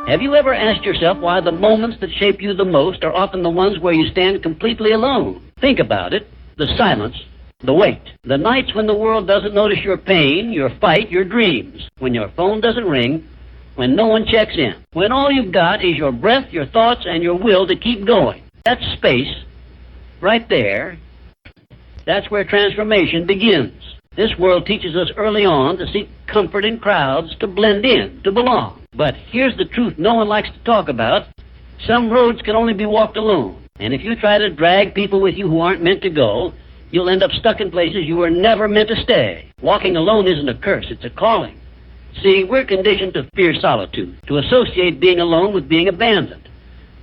Have you ever asked yourself why the moments that shape you the most are often the ones where you stand completely alone? Think about it. The silence, the wait, the nights when the world doesn't notice your pain, your fight, your dreams, when your phone doesn't ring, when no one checks in, when all you've got is your breath, your thoughts, and your will to keep going. That space, right there, that's where transformation begins. This world teaches us early on to seek comfort in crowds, to blend in, to belong. But here's the truth no one likes to talk about. Some roads can only be walked alone. And if you try to drag people with you who aren't meant to go, you'll end up stuck in places you were never meant to stay. Walking alone isn't a curse, it's a calling. See, we're conditioned to fear solitude, to associate being alone with being abandoned.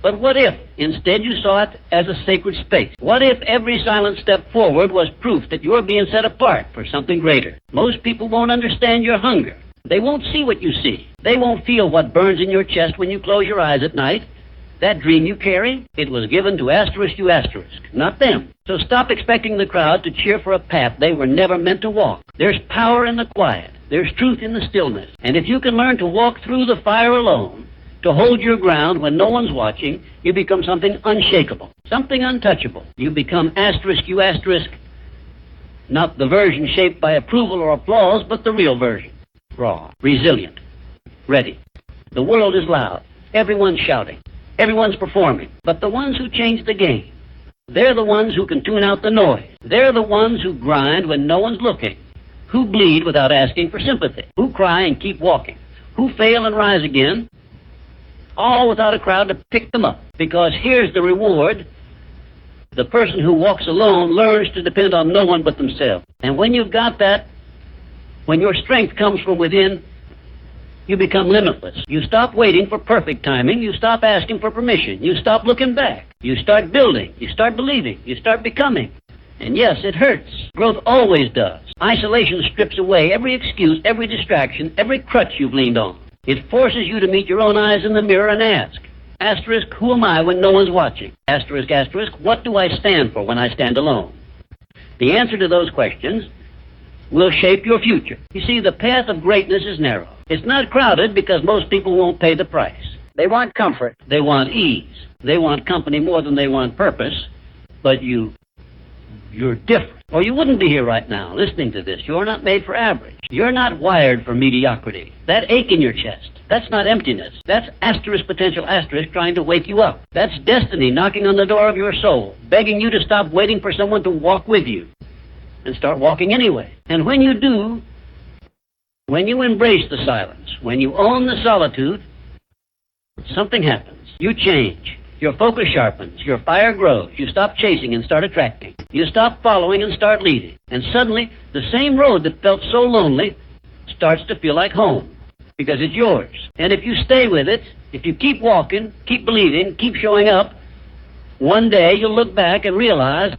But what if, instead, you saw it as a sacred space? What if every silent step forward was proof that you're being set apart for something greater? Most people won't understand your hunger. They won't see what you see. They won't feel what burns in your chest when you close your eyes at night. That dream you carry, it was given to asterisk you asterisk, not them. So stop expecting the crowd to cheer for a path they were never meant to walk. There's power in the quiet. There's truth in the stillness. And if you can learn to walk through the fire alone, to hold your ground when no one's watching, you become something unshakable, something untouchable. You become asterisk you asterisk, not the version shaped by approval or applause, but the real version. Raw, resilient, ready. The world is loud. Everyone's shouting. Everyone's performing. But the ones who change the game, they're the ones who can tune out the noise. They're the ones who grind when no one's looking, who bleed without asking for sympathy, who cry and keep walking, who fail and rise again, all without a crowd to pick them up. Because here's the reward. The person who walks alone learns to depend on no one but themselves. And when you've got that, when your strength comes from within, you become limitless. You stop waiting for perfect timing. You stop asking for permission. You stop looking back. You start building. You start believing. You start becoming. And yes, it hurts. Growth always does. Isolation strips away every excuse, every distraction, every crutch you've leaned on. It forces you to meet your own eyes in the mirror and ask, asterisk, who am I when no one's watching? Asterisk, asterisk, what do I stand for when I stand alone? The answer to those questions will shape your future. You see, the path of greatness is narrow. It's not crowded because most people won't pay the price. They want comfort. They want ease. They want company more than they want purpose. But you're different. Or you wouldn't be here right now listening to this. You're not made for average. You're not wired for mediocrity. That ache in your chest, that's not emptiness. That's asterisk potential asterisk trying to wake you up. That's destiny knocking on the door of your soul, begging you to stop waiting for someone to walk with you and start walking anyway. And when you do, when you embrace the silence, when you own the solitude, something happens. You change. Your focus sharpens. Your fire grows. You stop chasing and start attracting. You stop following and start leading. And suddenly, the same road that felt so lonely starts to feel like home because it's yours. And if you stay with it, if you keep walking, keep believing, keep showing up, one day you'll look back and realize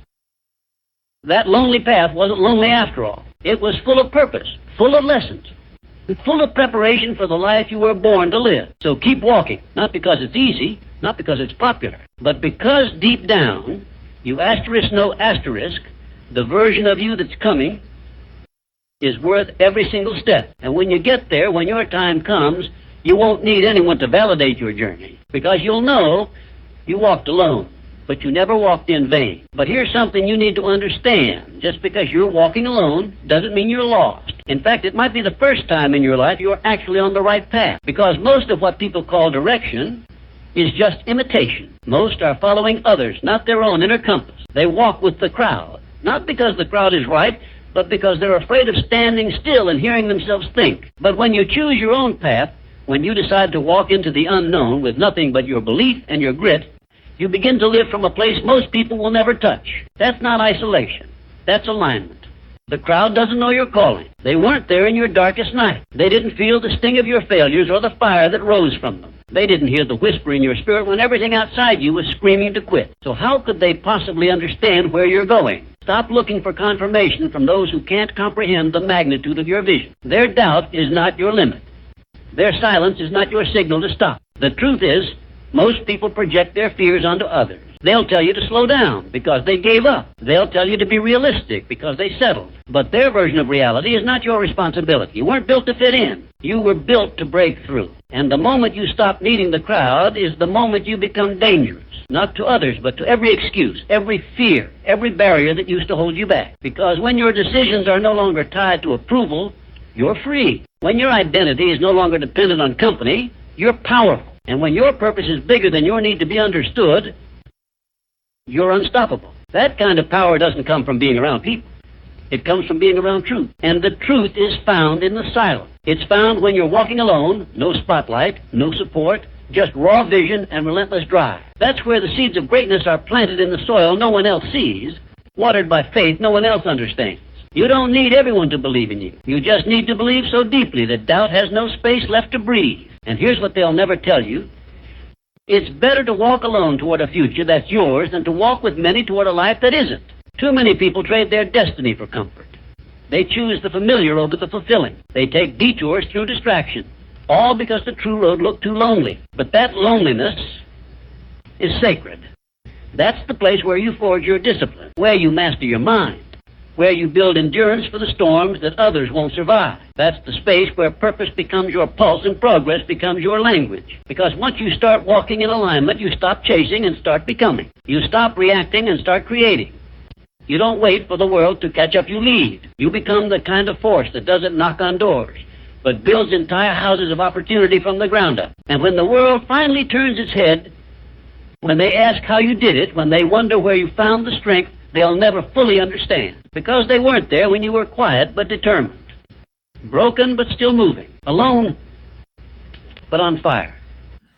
that lonely path wasn't lonely after all. It was full of purpose, full of lessons, full of preparation for the life you were born to live. So keep walking, not because it's easy, not because it's popular, but because deep down, you asterisk no asterisk, the version of you that's coming is worth every single step. And when you get there, when your time comes, you won't need anyone to validate your journey, because you'll know you walked alone, but you never walked in vain. But here's something you need to understand. Just because you're walking alone doesn't mean you're lost. In fact, it might be the first time in your life you're actually on the right path, because most of what people call direction is just imitation. Most are following others, not their own inner compass. They walk with the crowd, not because the crowd is right, but because they're afraid of standing still and hearing themselves think. But when you choose your own path, when you decide to walk into the unknown with nothing but your belief and your grit, you begin to live from a place most people will never touch. That's not isolation. That's alignment. The crowd doesn't know you're calling. They weren't there in your darkest night. They didn't feel the sting of your failures or the fire that rose from them. They didn't hear the whisper in your spirit when everything outside you was screaming to quit. So how could they possibly understand where you're going? Stop looking for confirmation from those who can't comprehend the magnitude of your vision. Their doubt is not your limit. Their silence is not your signal to stop. The truth is, most people project their fears onto others. They'll tell you to slow down because they gave up. They'll tell you to be realistic because they settled. But their version of reality is not your responsibility. You weren't built to fit in. You were built to break through. And the moment you stop needing the crowd is the moment you become dangerous, not to others, but to every excuse, every fear, every barrier that used to hold you back. Because when your decisions are no longer tied to approval, you're free. When your identity is no longer dependent on company, you're powerful. And when your purpose is bigger than your need to be understood, you're unstoppable. That kind of power doesn't come from being around people. It comes from being around truth. And the truth is found in the silence. It's found when you're walking alone, no spotlight, no support, just raw vision and relentless drive. That's where the seeds of greatness are planted in the soil no one else sees, watered by faith no one else understands. You don't need everyone to believe in you. You just need to believe so deeply that doubt has no space left to breathe. And here's what they'll never tell you. It's better to walk alone toward a future that's yours than to walk with many toward a life that isn't. Too many people trade their destiny for comfort. They choose the familiar over the fulfilling. They take detours through distraction, all because the true road looked too lonely. But that loneliness is sacred. That's the place where you forge your discipline, where you master your mind, where you build endurance for the storms that others won't survive. That's the space where purpose becomes your pulse and progress becomes your language. Because once you start walking in alignment, you stop chasing and start becoming. You stop reacting and start creating. You don't wait for the world to catch up, you lead. You become the kind of force that doesn't knock on doors, but builds entire houses of opportunity from the ground up. And when the world finally turns its head, when they ask how you did it, when they wonder where you found the strength, they'll never fully understand. Because they weren't there when you were quiet but determined. Broken but still moving. Alone but on fire.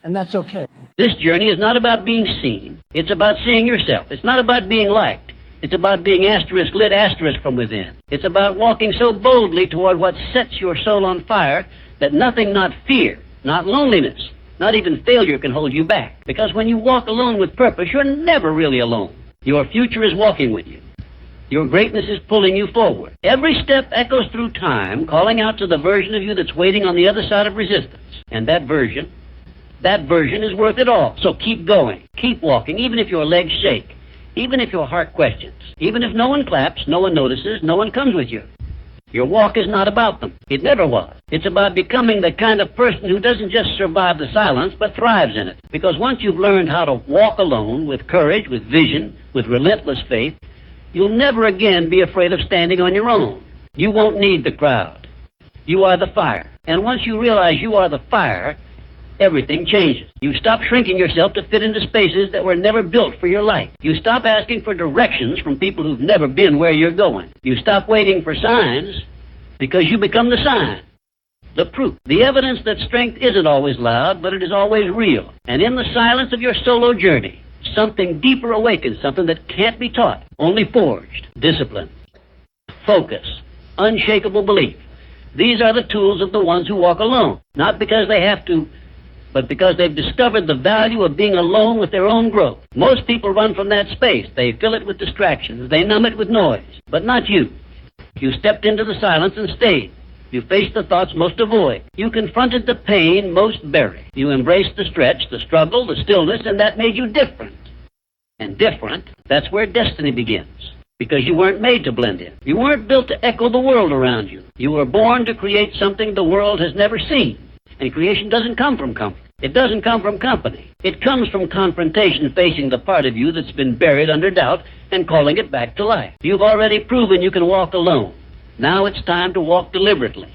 And that's okay. This journey is not about being seen. It's about seeing yourself. It's not about being liked. It's about being lit from within. It's about walking so boldly toward what sets your soul on fire that nothing, not fear, not loneliness, not even failure can hold you back. Because when you walk alone with purpose, you're never really alone. Your future is walking with you. Your greatness is pulling you forward. Every step echoes through time, calling out to the version of you that's waiting on the other side of resistance. And that version is worth it all. So keep going. Keep walking, even if your legs shake. Even if your heart questions. Even if no one claps, no one notices, no one comes with you. Your walk is not about them. It never was. It's about becoming the kind of person who doesn't just survive the silence, but thrives in it. Because once you've learned how to walk alone, with courage, with vision, with relentless faith, you'll never again be afraid of standing on your own. You won't need the crowd. You are the fire. And once you realize you are the fire, everything changes. You stop shrinking yourself to fit into spaces that were never built for your life. You stop asking for directions from people who've never been where you're going. You stop waiting for signs because you become the sign, the proof, the evidence that strength isn't always loud, but it is always real. And in the silence of your solo journey, something deeper awakens, something that can't be taught, only forged. Discipline, focus, unshakable belief. These are the tools of the ones who walk alone, not because they have to, but because they've discovered the value of being alone with their own growth. Most people run from that space. They fill it with distractions. They numb it with noise. But not you. You stepped into the silence and stayed. You faced the thoughts most avoid. You confronted the pain most bury. You embraced the stretch, the struggle, the stillness, and that made you different. And different, that's where destiny begins. Because you weren't made to blend in. You weren't built to echo the world around you. You were born to create something the world has never seen. And creation doesn't come from comfort. It doesn't come from company. It comes from confrontation, facing the part of you that's been buried under doubt and calling it back to life. You've already proven you can walk alone. Now it's time to walk deliberately,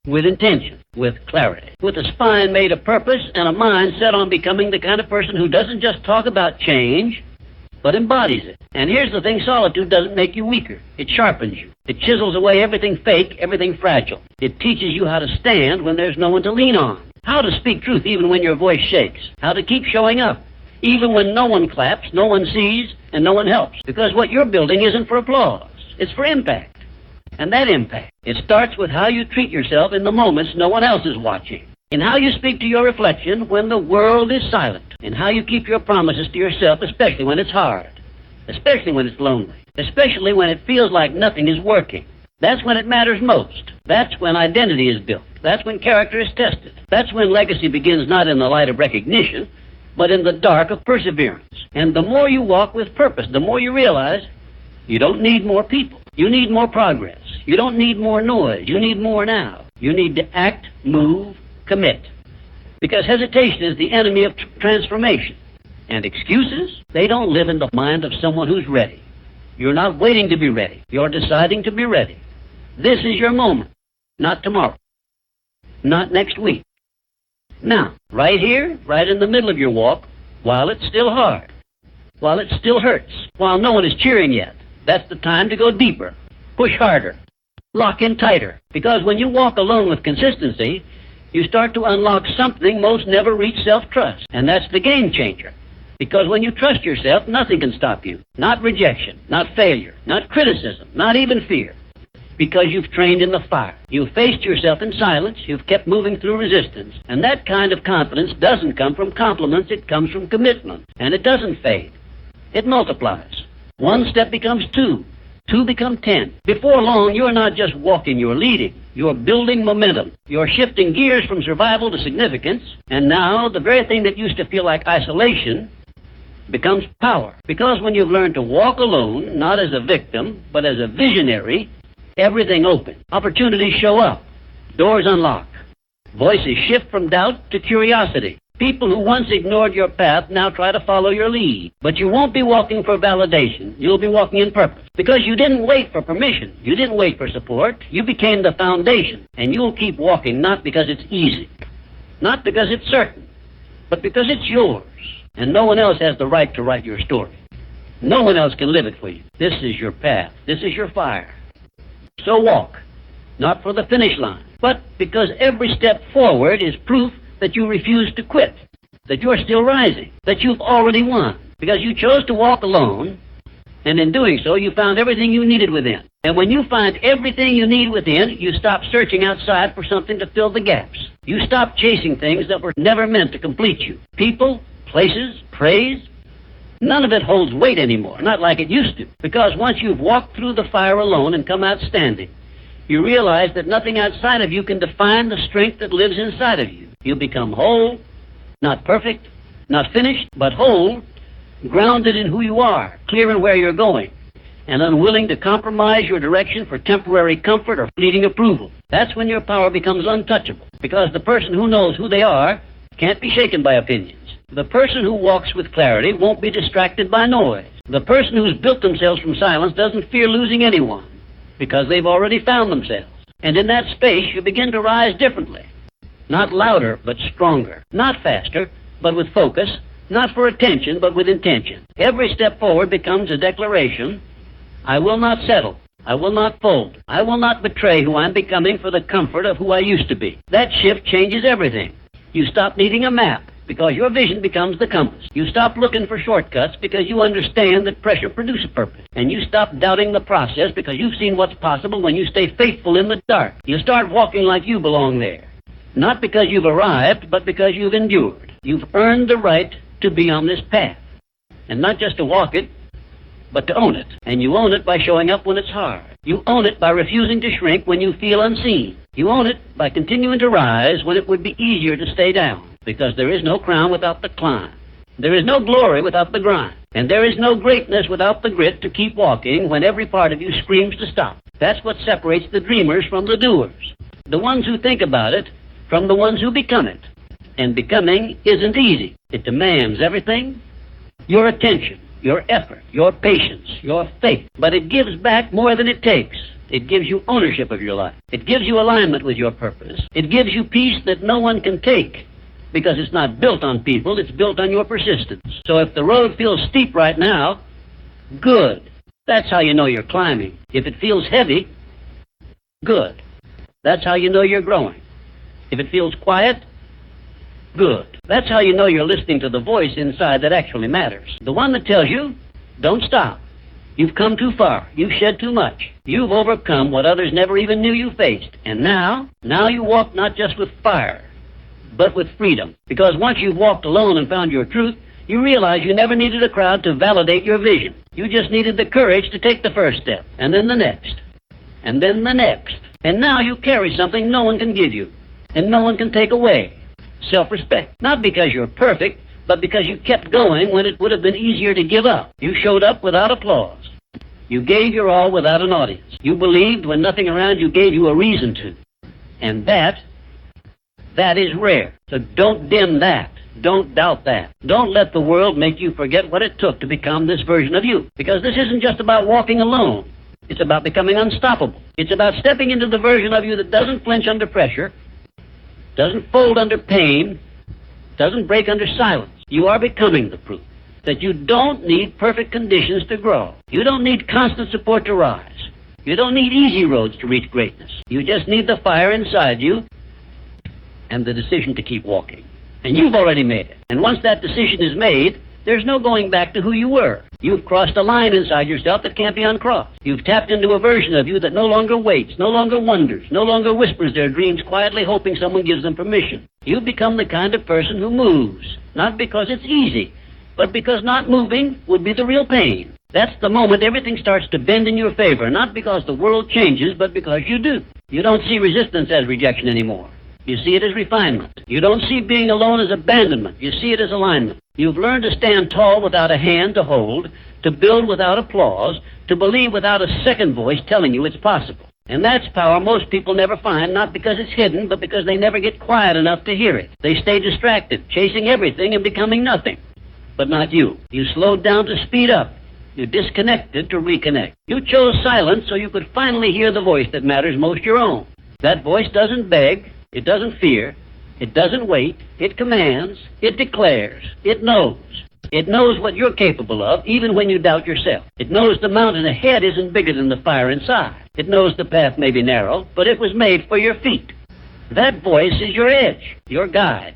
with intention, with clarity, with a spine made of purpose and a mind set on becoming the kind of person who doesn't just talk about change, but embodies it. And here's the thing, solitude doesn't make you weaker. It sharpens you. It chisels away everything fake, everything fragile. It teaches you how to stand when there's no one to lean on. How to speak truth even when your voice shakes. How to keep showing up, even when no one claps, no one sees, and no one helps. Because what you're building isn't for applause. It's for impact. And that impact, it starts with how you treat yourself in the moments no one else is watching. In how you speak to your reflection when the world is silent. In how you keep your promises to yourself, especially when it's hard. Especially when it's lonely. Especially when it feels like nothing is working. That's when it matters most. That's when identity is built. That's when character is tested. That's when legacy begins not in the light of recognition, but in the dark of perseverance. And the more you walk with purpose, the more you realize you don't need more people. You need more progress. You don't need more noise. You need more now. You need to act, move, commit. Because hesitation is the enemy of transformation. And excuses, they don't live in the mind of someone who's ready. You're not waiting to be ready. You're deciding to be ready. This is your moment. Not tomorrow. Not next week. Now, right here, right in the middle of your walk, while it's still hard, while it still hurts, while no one is cheering yet, that's the time to go deeper, push harder, lock in tighter. Because when you walk alone with consistency, you start to unlock something most never reach self-trust. And that's the game changer. Because when you trust yourself, nothing can stop you. Not rejection, not failure, not criticism, not even fear. Because you've trained in the fire. You've faced yourself in silence. You've kept moving through resistance. And that kind of confidence doesn't come from compliments. It comes from commitment. And it doesn't fade. It multiplies. One step becomes two. Two become 10. Before long, you're not just walking, you're leading. You're building momentum. You're shifting gears from survival to significance. And now, the very thing that used to feel like isolation becomes power. Because when you've learned to walk alone, not as a victim, but as a visionary, everything opens. Opportunities show up. Doors unlock. Voices shift from doubt to curiosity. People who once ignored your path now try to follow your lead. But you won't be walking for validation. You'll be walking in purpose. Because you didn't wait for permission. You didn't wait for support. You became the foundation. And you'll keep walking not because it's easy, not because it's certain, but because it's yours. And no one else has the right to write your story. No one else can live it for you. This is your path. This is your fire. So walk, not for the finish line, but because every step forward is proof that you refuse to quit, that you're still rising, that you've already won, because you chose to walk alone, and in doing so, you found everything you needed within. And when you find everything you need within, you stop searching outside for something to fill the gaps. You stop chasing things that were never meant to complete you. People, places, praise, none of it holds weight anymore, not like it used to. Because once you've walked through the fire alone and come out standing, you realize that nothing outside of you can define the strength that lives inside of you. You become whole, not perfect, not finished, but whole, grounded in who you are, clear in where you're going, and unwilling to compromise your direction for temporary comfort or fleeting approval. That's when your power becomes untouchable, because the person who knows who they are can't be shaken by opinions. The person who walks with clarity won't be distracted by noise. The person who's built themselves from silence doesn't fear losing anyone, because they've already found themselves. And in that space, you begin to rise differently. Not louder, but stronger. Not faster, but with focus. Not for attention, but with intention. Every step forward becomes a declaration. I will not settle. I will not fold. I will not betray who I'm becoming for the comfort of who I used to be. That shift changes everything. You stop needing a map, because your vision becomes the compass. You stop looking for shortcuts because you understand that pressure produces purpose. And you stop doubting the process because you've seen what's possible when you stay faithful in the dark. You start walking like you belong there. Not because you've arrived, but because you've endured. You've earned the right to be on this path. And not just to walk it, but to own it. And you own it by showing up when it's hard. You own it by refusing to shrink when you feel unseen. You own it by continuing to rise when it would be easier to stay down. Because there is no crown without the climb. There is no glory without the grind. And there is no greatness without the grit to keep walking when every part of you screams to stop. That's what separates the dreamers from the doers. The ones who think about it from the ones who become it. And becoming isn't easy. It demands everything. Your attention, your effort, your patience, your faith. But it gives back more than it takes. It gives you ownership of your life. It gives you alignment with your purpose. It gives you peace that no one can take. Because it's not built on people, it's built on your persistence. So if the road feels steep right now, good. That's how you know you're climbing. If it feels heavy, good. That's how you know you're growing. If it feels quiet, good. That's how you know you're listening to the voice inside that actually matters. The one that tells you, don't stop. You've come too far. You've shed too much. You've overcome what others never even knew you faced. And now you walk not just with fire, but with freedom. Because once you've walked alone and found your truth, you realize you never needed a crowd to validate your vision. You just needed the courage to take the first step, and then the next, and then the next. And now you carry something no one can give you, and no one can take away. Self-respect. Not because you're perfect, but because you kept going when it would have been easier to give up. You showed up without applause. You gave your all without an audience. You believed when nothing around you gave you a reason to. And that is rare. So don't dim that. Don't doubt that. Don't let the world make you forget what it took to become this version of you. Because this isn't just about walking alone. It's about becoming unstoppable. It's about stepping into the version of you that doesn't flinch under pressure, doesn't fold under pain, doesn't break under silence. You are becoming the proof that you don't need perfect conditions to grow. You don't need constant support to rise. You don't need easy roads to reach greatness. You just need the fire inside you and the decision to keep walking. And you've already made it. And once that decision is made, there's no going back to who you were. You've crossed a line inside yourself that can't be uncrossed. You've tapped into a version of you that no longer waits, no longer wonders, no longer whispers their dreams quietly hoping someone gives them permission. You've become the kind of person who moves, not because it's easy, but because not moving would be the real pain. That's the moment everything starts to bend in your favor, not because the world changes, but because you do. You don't see resistance as rejection anymore. You see it as refinement. You don't see being alone as abandonment. You see it as alignment. You've learned to stand tall without a hand to hold, to build without applause, to believe without a second voice telling you it's possible. And that's power most people never find, not because it's hidden, but because they never get quiet enough to hear it. They stay distracted, chasing everything and becoming nothing. But not you. You slowed down to speed up. You disconnected to reconnect. You chose silence so you could finally hear the voice that matters most, your own. That voice doesn't beg. It doesn't fear. It doesn't wait. It commands. It declares. It knows. It knows what you're capable of, even when you doubt yourself. It knows the mountain ahead isn't bigger than the fire inside. It knows the path may be narrow, but it was made for your feet. That voice is your edge, your guide,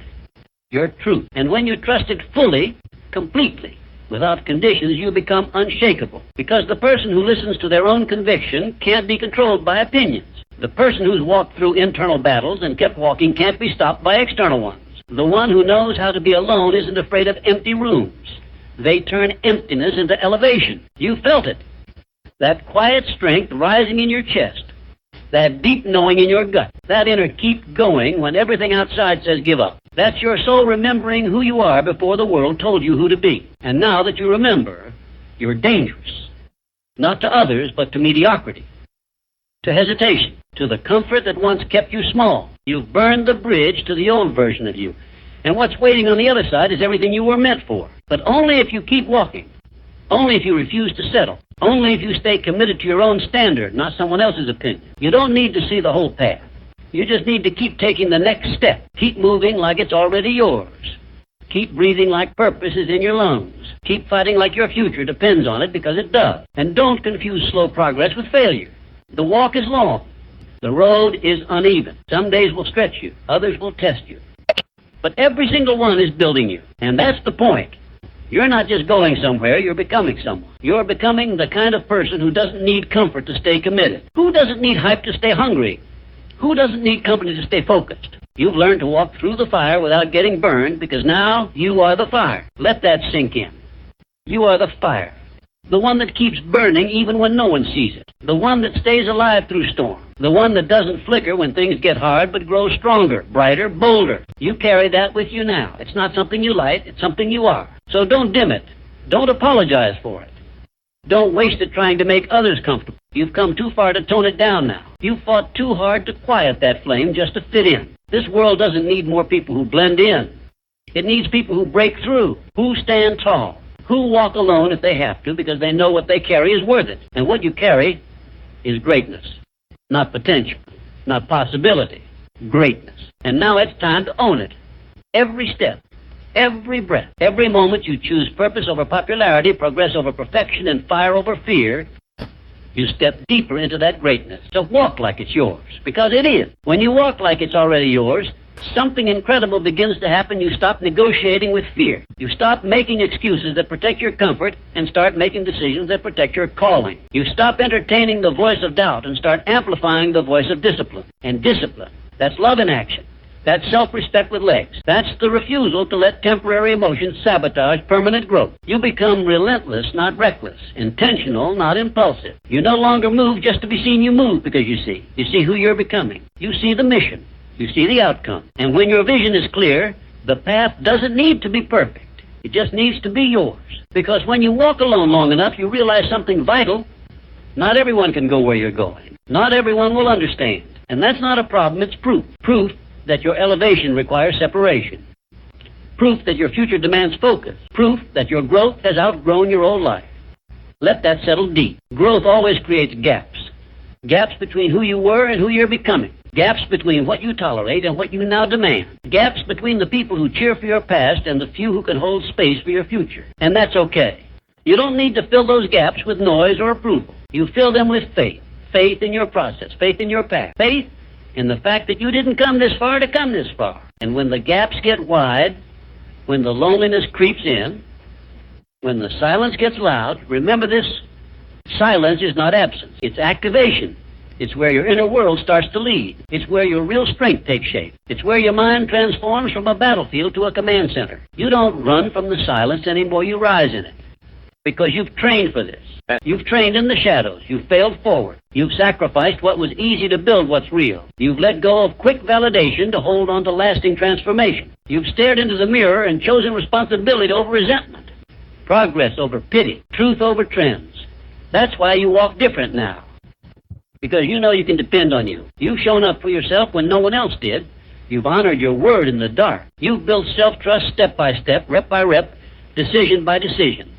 your truth. And when you trust it fully, completely, without conditions, you become unshakable. Because the person who listens to their own conviction can't be controlled by opinions. The person who's walked through internal battles and kept walking can't be stopped by external ones. The one who knows how to be alone isn't afraid of empty rooms. They turn emptiness into elevation. You felt it. That quiet strength rising in your chest. That deep knowing in your gut. That inner keep going when everything outside says give up. That's your soul remembering who you are before the world told you who to be. And now that you remember, you're dangerous. Not to others, but to mediocrity. To hesitation, to the comfort that once kept you small. You've burned the bridge to the old version of you. And what's waiting on the other side is everything you were meant for. But only if you keep walking. Only if you refuse to settle. Only if you stay committed to your own standard, not someone else's opinion. You don't need to see the whole path. You just need to keep taking the next step. Keep moving like it's already yours. Keep breathing like purpose is in your lungs. Keep fighting like your future depends on it, because it does. And don't confuse slow progress with failure. The walk is long. The road is uneven. Some days will stretch you. Others will test you. But every single one is building you. And that's the point. You're not just going somewhere, you're becoming someone. You're becoming the kind of person who doesn't need comfort to stay committed. Who doesn't need hype to stay hungry? Who doesn't need company to stay focused? You've learned to walk through the fire without getting burned, because now you are the fire. Let that sink in. You are the fire. The one that keeps burning even when no one sees it. The one that stays alive through storm. The one that doesn't flicker when things get hard, but grows stronger, brighter, bolder. You carry that with you now. It's not something you light, it's something you are. So don't dim it. Don't apologize for it. Don't waste it trying to make others comfortable. You've come too far to tone it down now. You've fought too hard to quiet that flame just to fit in. This world doesn't need more people who blend in. It needs people who break through, who stand tall, who walk alone if they have to, because they know what they carry is worth it. And what you carry is greatness. Not potential, not possibility, greatness. And now it's time to own it. Every step, every breath, every moment you choose purpose over popularity, progress over perfection, and fire over fear, you step deeper into that greatness. So walk like it's yours, because it is. When you walk like it's already yours, something incredible begins to happen. You stop negotiating with fear. You stop making excuses that protect your comfort and start making decisions that protect your calling. You stop entertaining the voice of doubt and start amplifying the voice of discipline. And discipline, that's love in action. That's self-respect with legs. That's the refusal to let temporary emotions sabotage permanent growth. You become relentless, not reckless. Intentional, not impulsive. You no longer move just to be seen. You move because you see. You see who you're becoming. You see the mission. You see the outcome. And when your vision is clear, the path doesn't need to be perfect. It just needs to be yours. Because when you walk alone long enough, you realize something vital. Not everyone can go where you're going. Not everyone will understand. And that's not a problem, it's proof. Proof that your elevation requires separation. Proof that your future demands focus. Proof that your growth has outgrown your old life. Let that settle deep. Growth always creates gaps. Gaps between who you were and who you're becoming. Gaps between what you tolerate and what you now demand. Gaps between the people who cheer for your past and the few who can hold space for your future. And that's okay. You don't need to fill those gaps with noise or approval. You fill them with faith. Faith in your process. Faith in your path. Faith in the fact that you didn't come this far to come this far. And when the gaps get wide, when the loneliness creeps in, when the silence gets loud, remember this, silence is not absence. It's activation. It's where your inner world starts to lead. It's where your real strength takes shape. It's where your mind transforms from a battlefield to a command center. You don't run from the silence anymore, you rise in it. Because you've trained for this. You've trained in the shadows. You've failed forward. You've sacrificed what was easy to build what's real. You've let go of quick validation to hold on to lasting transformation. You've stared into the mirror and chosen responsibility over resentment. Progress over pity. Truth over trends. That's why you walk different now. Because you know you can depend on you. You've shown up for yourself when no one else did. You've honored your word in the dark. You've built self-trust step by step, rep by rep, decision by decision.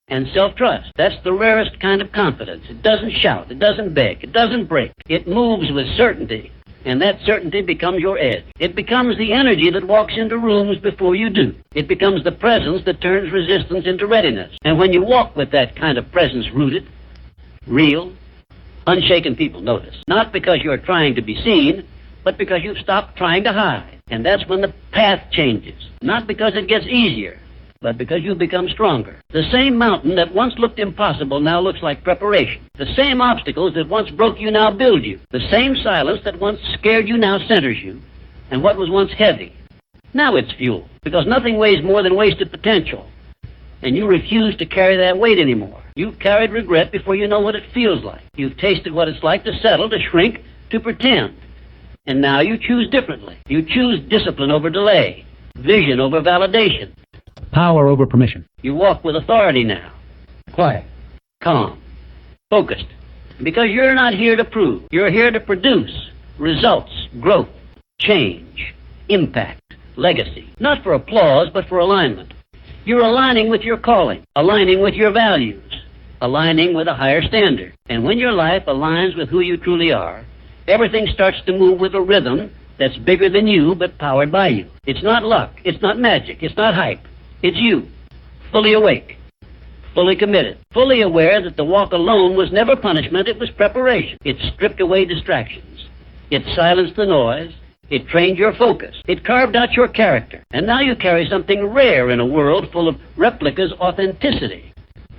And self-trust, that's the rarest kind of confidence. It doesn't shout, it doesn't beg, it doesn't break. It moves with certainty, and that certainty becomes your edge. It becomes the energy that walks into rooms before you do. It becomes the presence that turns resistance into readiness. And when you walk with that kind of presence rooted, real, unshaken people notice. Not because you're trying to be seen, but because you've stopped trying to hide. And that's when the path changes. Not because it gets easier, but because you become stronger. The same mountain that once looked impossible now looks like preparation. The same obstacles that once broke you now build you. The same silence that once scared you now centers you. And what was once heavy, now it's fuel. Because nothing weighs more than wasted potential. And you refuse to carry that weight anymore. You've carried regret before you know what it feels like. You've tasted what it's like to settle, to shrink, to pretend. And now you choose differently. You choose discipline over delay, vision over validation. Power over permission. You walk with authority now. Quiet, calm, focused. Because you're not here to prove. You're here to produce results, growth, change, impact, legacy. Not for applause, but for alignment. You're aligning with your calling, aligning with your values, aligning with a higher standard. And when your life aligns with who you truly are, everything starts to move with a rhythm that's bigger than you, but powered by you. It's not luck. It's not magic. It's not hype. It's you, fully awake, fully committed, fully aware that the walk alone was never punishment, it was preparation. It stripped away distractions. It silenced the noise. It trained your focus. It carved out your character. And now you carry something rare in a world full of replicas, authenticity.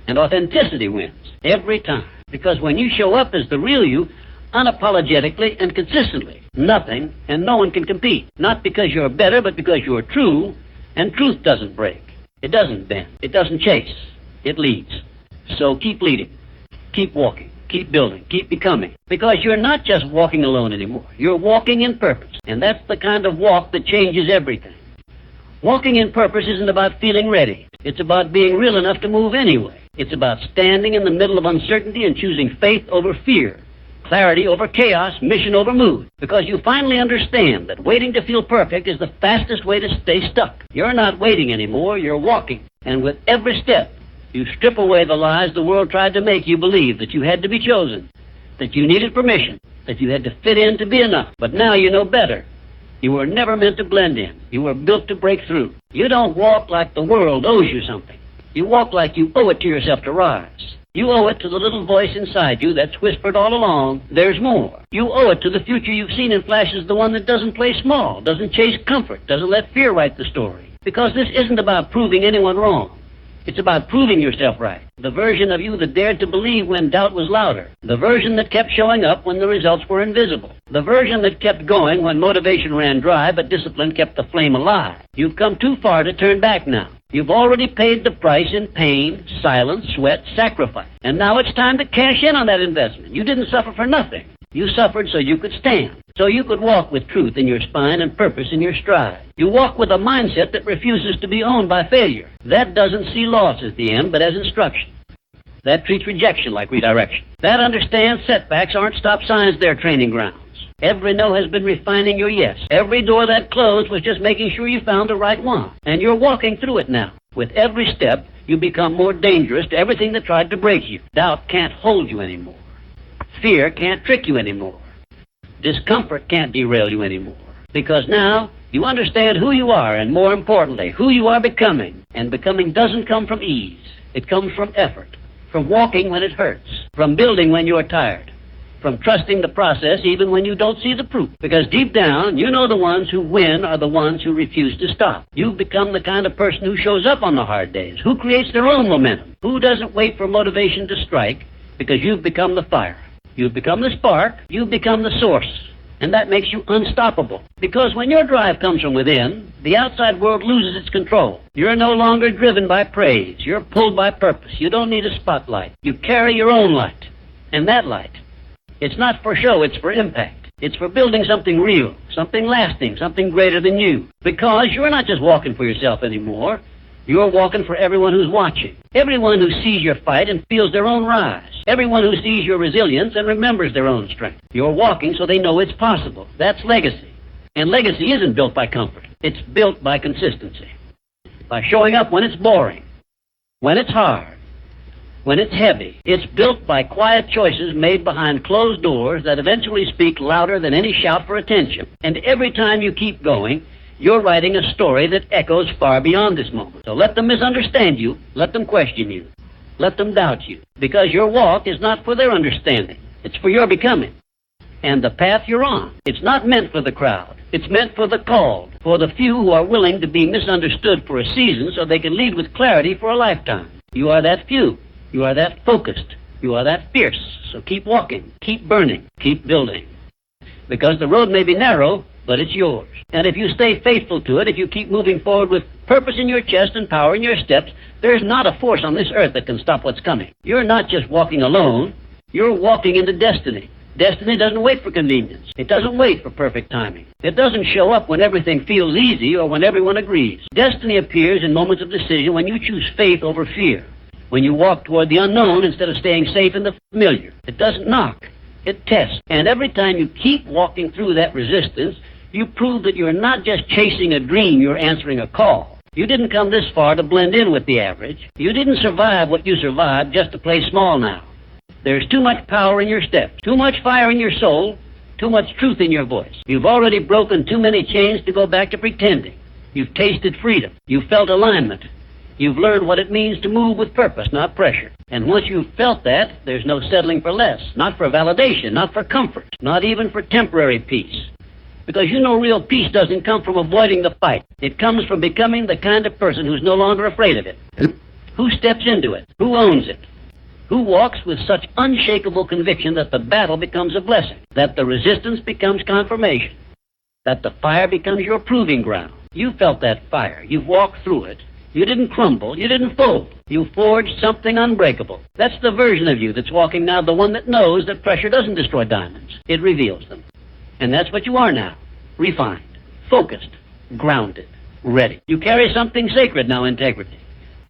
And authenticity wins every time. Because when you show up as the real you, unapologetically and consistently, nothing and no one can compete. Not because you're better, but because you're true, and truth doesn't break. It doesn't bend. It doesn't chase. It leads. So keep leading. Keep walking. Keep building. Keep becoming. Because you're not just walking alone anymore. You're walking in purpose. And that's the kind of walk that changes everything. Walking in purpose isn't about feeling ready. It's about being real enough to move anyway. It's about standing in the middle of uncertainty and choosing faith over fear. Clarity over chaos, mission over mood. Because you finally understand that waiting to feel perfect is the fastest way to stay stuck. You're not waiting anymore, you're walking. And with every step, you strip away the lies the world tried to make you believe, that you had to be chosen, that you needed permission, that you had to fit in to be enough. But now you know better. You were never meant to blend in. You were built to break through. You don't walk like the world owes you something. You walk like you owe it to yourself to rise. You owe it to the little voice inside you that's whispered all along, there's more. You owe it to the future you've seen in flashes, the one that doesn't play small, doesn't chase comfort, doesn't let fear write the story. Because this isn't about proving anyone wrong. It's about proving yourself right. The version of you that dared to believe when doubt was louder. The version that kept showing up when the results were invisible. The version that kept going when motivation ran dry, but discipline kept the flame alive. You've come too far to turn back now. You've already paid the price in pain, silence, sweat, sacrifice. And now it's time to cash in on that investment. You didn't suffer for nothing. You suffered so you could stand. so you could walk with truth in your spine and purpose in your stride. You walk with a mindset that refuses to be owned by failure. That doesn't see loss as the end, but as instruction. That treats rejection like redirection. That understands setbacks aren't stop signs, they're training grounds. Every no has been refining your yes. Every door that closed was just making sure you found the right one. And you're walking through it now. With every step, you become more dangerous to everything that tried to break you. Doubt can't hold you anymore. Fear can't trick you anymore. Discomfort can't derail you anymore. Because now, you understand who you are, and more importantly, who you are becoming. And becoming doesn't come from ease. It comes from effort. From walking when it hurts. From building when you're tired. From trusting the process even when you don't see the proof. Because deep down, you know the ones who win are the ones who refuse to stop. You've become the kind of person who shows up on the hard days, who creates their own momentum, who doesn't wait for motivation to strike, because you've become the fire. You've become the spark, you've become the source. And that makes you unstoppable. Because when your drive comes from within, the outside world loses its control. You're no longer driven by praise. You're pulled by purpose. You don't need a spotlight. You carry your own light. And that light, it's not for show, it's for impact. It's for building something real, something lasting, something greater than you. Because you're not just walking for yourself anymore. You're walking for everyone who's watching. Everyone who sees your fight and feels their own rise. Everyone who sees your resilience and remembers their own strength. You're walking so they know it's possible. That's legacy. And legacy isn't built by comfort. It's built by consistency. By showing up when it's boring, when it's hard, when it's heavy. It's built by quiet choices made behind closed doors that eventually speak louder than any shout for attention. And every time you keep going, you're writing a story that echoes far beyond this moment. So let them misunderstand you. Let them question you. Let them doubt you. Because your walk is not for their understanding. It's for your becoming. And the path you're on, it's not meant for the crowd. It's meant for the called, for the few who are willing to be misunderstood for a season so they can lead with clarity for a lifetime. You are that few. You are that focused. You are that fierce. So keep walking. Keep burning. Keep building. Because the road may be narrow, but it's yours. And if you stay faithful to it, if you keep moving forward with purpose in your chest and power in your steps, there's not a force on this earth that can stop what's coming. You're not just walking alone. You're walking into destiny. Destiny doesn't wait for convenience. It doesn't wait for perfect timing. It doesn't show up when everything feels easy or when everyone agrees. Destiny appears in moments of decision when you choose faith over fear. When you walk toward the unknown instead of staying safe in the familiar. It doesn't knock. It tests. And every time you keep walking through that resistance, you prove that you're not just chasing a dream, you're answering a call. You didn't come this far to blend in with the average. You didn't survive what you survived just to play small now. There's too much power in your steps, too much fire in your soul, too much truth in your voice. You've already broken too many chains to go back to pretending. You've tasted freedom. You've felt alignment. You've learned what it means to move with purpose, not pressure. And once you've felt that, there's no settling for less. Not for validation, not for comfort, not even for temporary peace. Because you know real peace doesn't come from avoiding the fight. It comes from becoming the kind of person who's no longer afraid of it. Who steps into it? Who owns it? Who walks with such unshakable conviction that the battle becomes a blessing, that the resistance becomes confirmation, that the fire becomes your proving ground. You felt that fire. You've walked through it. You didn't crumble. You didn't fold. You forged something unbreakable. That's the version of you that's walking now, the one that knows that pressure doesn't destroy diamonds. It reveals them. And that's what you are now. Refined, focused, grounded, ready. You carry something sacred now, integrity.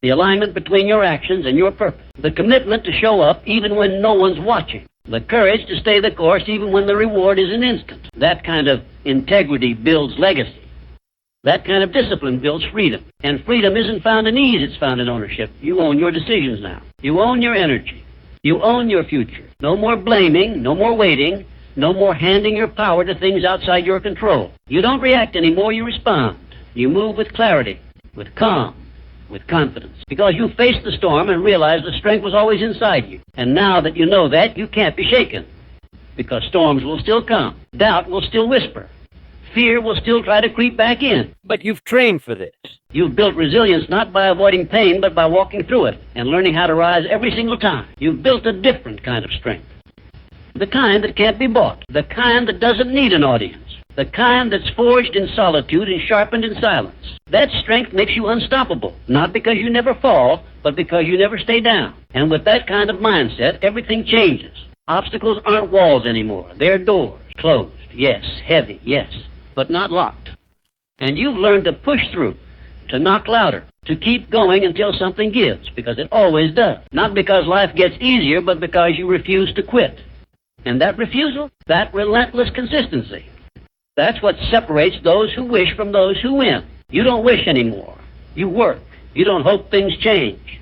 The alignment between your actions and your purpose. The commitment to show up even when no one's watching. The courage to stay the course even when the reward isn't instant. That kind of integrity builds legacy. That kind of discipline builds freedom. And freedom isn't found in ease, it's found in ownership. You own your decisions now. You own your energy. You own your future. No more blaming, no more waiting, no more handing your power to things outside your control. You don't react anymore, you respond. You move with clarity, with calm, with confidence. Because you faced the storm and realized the strength was always inside you. And now that you know that, you can't be shaken. Because storms will still come. Doubt will still whisper. Fear will still try to creep back in. But you've trained for this. You've built resilience not by avoiding pain, but by walking through it and learning how to rise every single time. You've built a different kind of strength. The kind that can't be bought. The kind that doesn't need an audience. The kind that's forged in solitude and sharpened in silence. That strength makes you unstoppable. Not because you never fall, but because you never stay down. And with that kind of mindset, everything changes. Obstacles aren't walls anymore. They're doors, closed. yes. Heavy, yes. But not locked. And you've learned to push through, to knock louder, to keep going until something gives, because it always does. Not because life gets easier, but because you refuse to quit. And that refusal, that relentless consistency, that's what separates those who wish from those who win. You don't wish anymore. You work. You don't hope things change.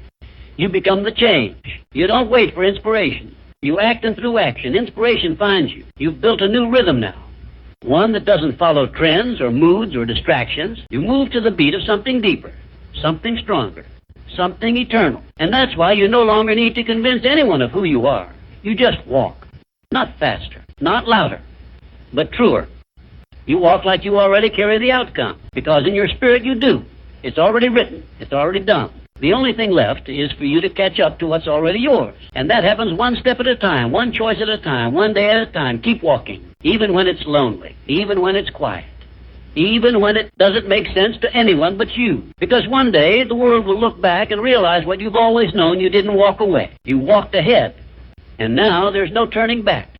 You become the change. You don't wait for inspiration. You act, and through action, inspiration finds you. You've built a new rhythm now. One that doesn't follow trends or moods or distractions. You move to the beat of something deeper, something stronger, something eternal. And that's why you no longer need to convince anyone of who you are. You just walk. Not faster, not louder, but truer. You walk like you already carry the outcome, because in your spirit you do. It's already written. It's already done. The only thing left is for you to catch up to what's already yours. And that happens one step at a time, one choice at a time, one day at a time. Keep walking, even when it's lonely, even when it's quiet, even when it doesn't make sense to anyone but you. Because one day the world will look back and realize what you've always known: you didn't walk away. You walked ahead. And now there's no turning back.